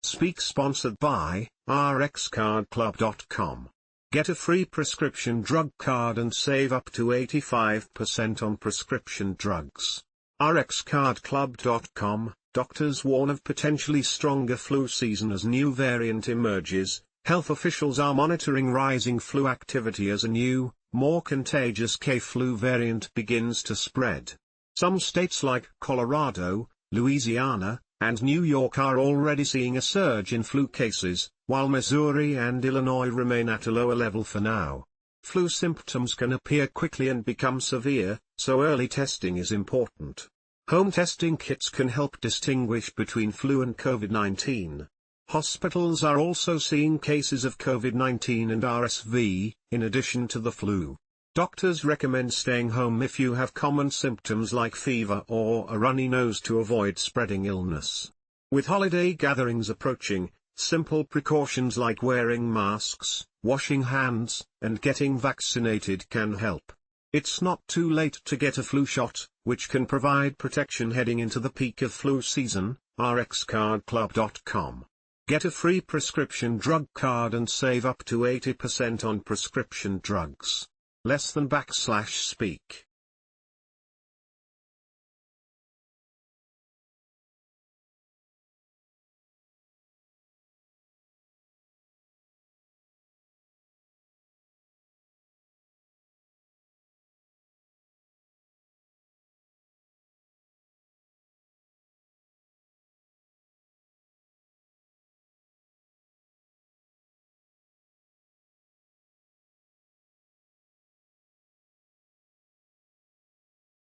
Speak sponsored by rxcardclub.com. Get a free prescription drug card and save up to 85% on prescription drugs. rxcardclub.com. Doctors warn of potentially stronger flu season as new variant emerges. Health officials are monitoring rising flu activity as a new, more contagious K-flu variant begins to spread. Some states like Colorado, Louisiana, and New York are already seeing a surge in flu cases, while Missouri and Illinois remain at a lower level for now. Flu symptoms can appear quickly and become severe, so early testing is important. Home testing kits can help distinguish between flu and COVID-19. Hospitals are also seeing cases of COVID-19 and RSV, in addition to the flu. Doctors recommend staying home if you have common symptoms like fever or a runny nose to avoid spreading illness. With holiday gatherings approaching, simple precautions like wearing masks, washing hands, and getting vaccinated can help. It's not too late to get a flu shot, which can provide protection heading into the peak of flu season. rxcardclub.com. Get a free prescription drug card and save up to 80% on prescription drugs. Less than /speak.